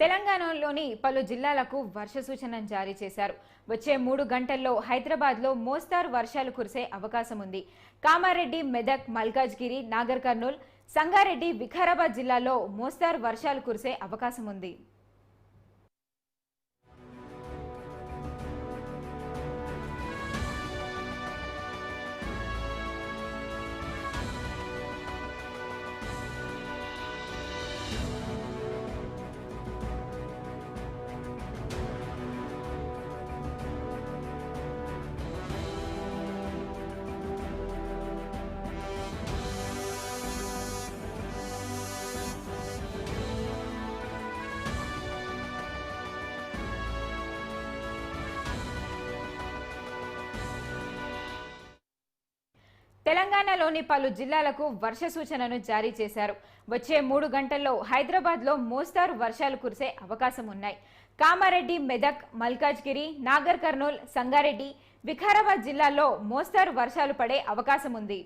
తెలంగాణలోని పలు జిల్లాలకు వర్ష సూచనను జారీ చేశారు. వచ్చే 3 గంటల్లో హైదరాబాద్లో మోస్తారు వర్షాలు కురిసే అవకాశం ఉంది. కామారెడ్డి, మెదక్, మల్కాజ్గిరి, నాగర్ కర్నూల్, సంగారెడ్డి, వికారాబాద్ జిల్లాల్లో మోస్తారు వర్షాలు కురిసే అవకాశం ఉంది. తెలంగాణలోని పలు జిల్లాలకు వర్ష సూచనను జారీ చేశారు. వచ్చే 3 గంటల్లో హైదరాబాద్లో మోస్తారు వర్షాలు కురిసే అవకాశం ఉన్నాయి. కామారెడ్డి, మెదక్, మల్కాజ్గిరి, నాగర్ కర్నూల్, సంగారెడ్డి, వికారాబాద్ జిల్లాల్లో మోస్తారు వర్షాలు పడే అవకాశం ఉంది.